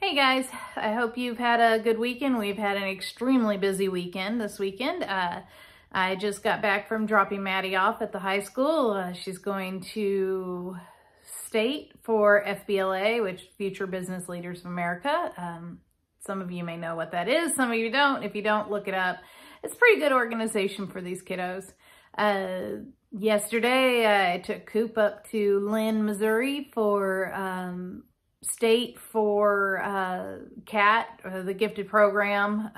Hey guys, I hope you've had a good weekend. We've had an extremely busy weekend this weekend. I just got back from dropping Maddie off at the high school. She's going to state for FBLA, which Future Business Leaders of America. Some of you may know what that is, some of you don't. If you don't, look it up. It's a pretty good organization for these kiddos. Yesterday, I took Coop up to Lynn, Missouri for state for CAT, or the gifted program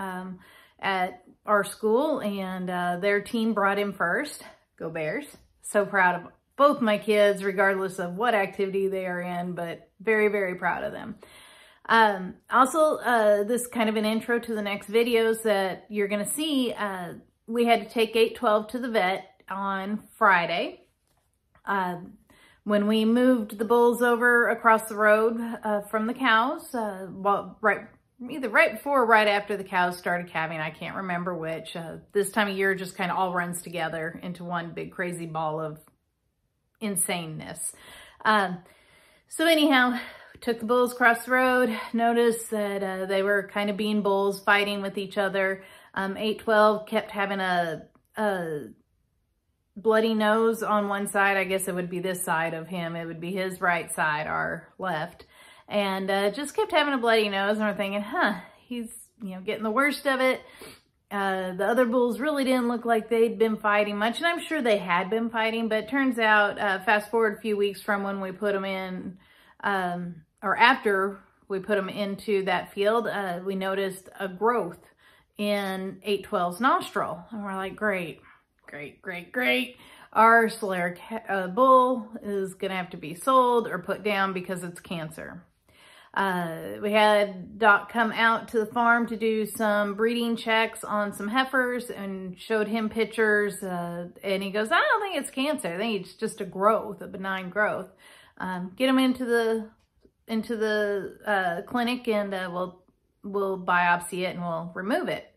at our school, and their team brought him first. Go Bears. So proud of both my kids, regardless of what activity they are in, but very, very proud of them. Also, this kind of an intro to the next videos that you're going to see. We had to take 812 to the vet on Friday. When we moved the bulls over across the road from the cows, either right before or right after the cows started calving, I can't remember which. This time of year just kind of all runs together into one big crazy ball of insaneness. So anyhow, took the bulls across the road, noticed that they were kind of being bulls, fighting with each other. 812 kept having a bloody nose on one side. I guess it would be this side of him. It would be his right side, our left. And just kept having a bloody nose, and we're thinking, he's, getting the worst of it. The other bulls really didn't look like they'd been fighting much, and I'm sure they had been fighting, but it turns out, fast forward a fefew weeks from when we put them in, or after we put them into that field, we noticed a growth in 812's nostril. And we're like, great. Our Solera bull is going to have to be sold or put down because it's cancer. We had Doc come out to the farm to do some breeding checks on some heifers and showed him pictures. And he goes, I don't think it's cancer. I think it's just a growth, a benign growth. Get him into the clinic, and we'll biopsy it and we'll remove it.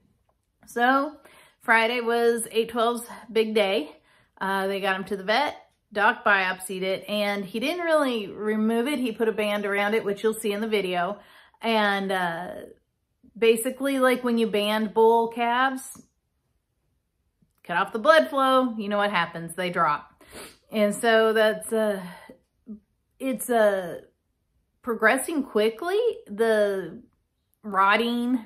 So Friday was 812's big day. They got him to the vet. Doc biopsied it, and he didn't really remove it. He put a band around it, which you'll see in the video. And basically, like when you band bull calves, cut off the blood flow, you know what happens. They drop. And so that's, it's progressing quickly. The rotting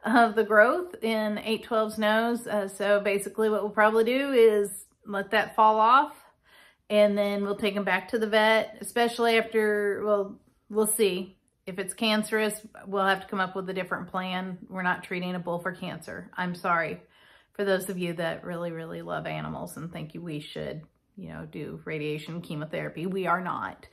of the growth in 812's nose. So basically what we'll probably do is let that fall off, and then we'll take him back to the vet, especially after, well, we'll see. If it's cancerous, we'll have to come up with a different plan. We're not treating a bull for cancer. I'm sorry for those of you that really, really love animals and think we should, do radiation chemotherapy. We are not.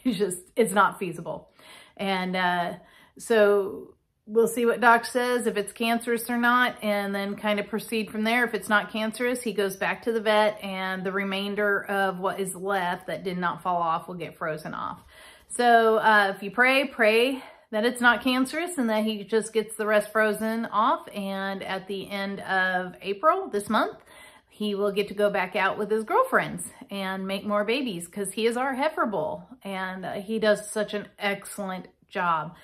It's not feasible. And so we'll see what Doc says, if it's cancerous or not, and then kind of proceed from there. If it's not cancerous, he goes back to the vet, and the remainder of what is left that did not fall off will get frozen off. So if you pray that it's not cancerous and that he just gets the rest frozen off. And at the end of April, this month, he will get to go back out with his girlfriends and make more babies, because he is our heifer bull, and he does such an excellent job.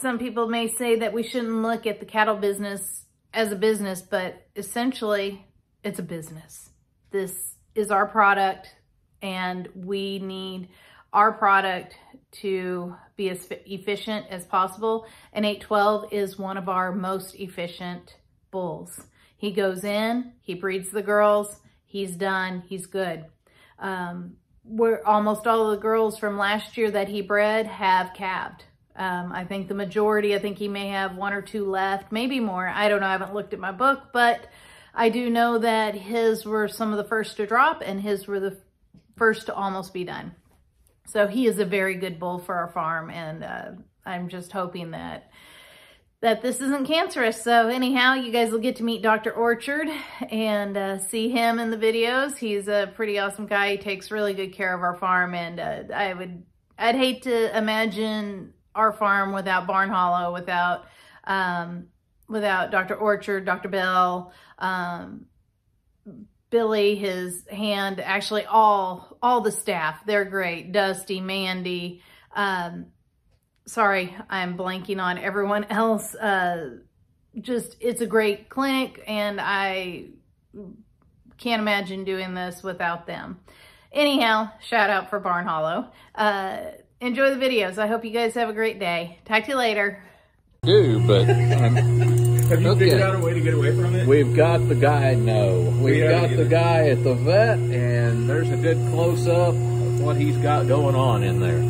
Some people may say that we shouldn't look at the cattle business as a business, but essentially it's a business. This is our product, and we need our product to be as efficient as possible. And 812 is one of our most efficient bulls. He goes in, he breeds the girls, he's done, he's good. Almost all of the girls from last year that he bred have calved. I think the majority, I think he may have 1 or 2 left, maybe more. I don't know. I haven't looked at my book, but I do know that his were some of the first to drop, and his were the first to almost be done. So he is a very good bull for our farm, and I'm just hoping that this isn't cancerous. So anyhow, you guys will get to meet Dr. Orchard and see him in the videos. He's a pretty awesome guy. He takes really good care of our farm, and I'd hate to imagine our farm without Barn Hollow, without Dr. Orchard, Dr. Bell, Billy, his hand, actually all the staff. They're great. Dusty, Mandy, Sorry, I'm blanking on everyone else. It's a great clinic, and I can't imagine doing this without them. Anyhow, shout out for Barn Hollow. Enjoy the videos. I hope you guys have a great day. Talk to you later. But have you figured out a way to get away from it? We've got the guy, We've got the guy at the vet, and there's a good close-up of what he's got going on in there.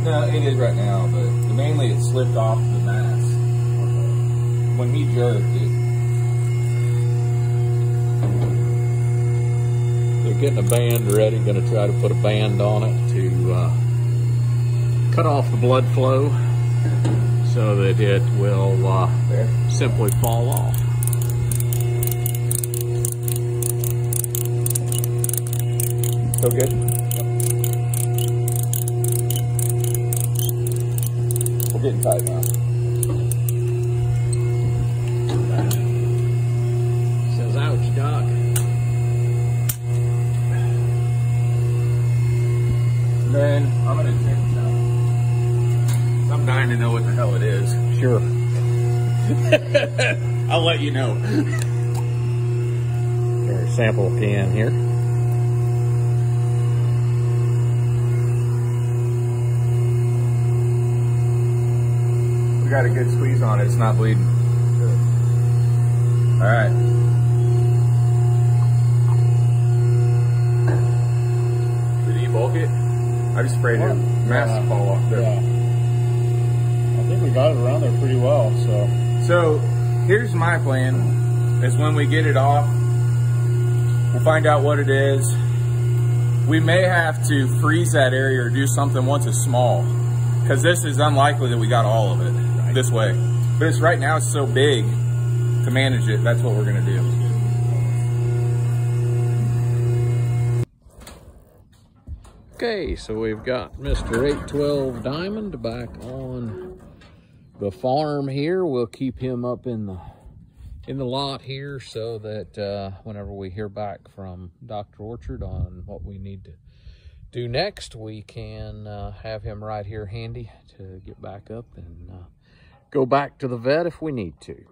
No, it is right now, but mainly it slipped off the mask. When he jerked it. They're getting a band ready, going to try to put a band on it to cut off the blood flow so that it will simply fall off. So good? We're getting tight now. Says, ouch, doc. Man, I'm gonna check this out. I'm dying to know what the hell it is. Sure. I'll let you know. There's a sample can here. We got a good squeeze on it. It's not bleeding. Good. All right. Did you bulk it? I just sprayed it. Mask fall off there. Yeah. I think we got it around there pretty well, So here's my plan, is when we get it off, we'll find out what it is. We may have to freeze that area or do something once it's small, because this is unlikely that we got all of it this way. But it's right now, it's so big to manage it. That's what we're gonna do. Okay, so we've got Mr. 812 Diamond back on the farm here. We'll keep him up in the lot here so that whenever we hear back from Dr. Orchard on what we need to do next, we can have him right here handy to get back up and go back to the vet if we need to.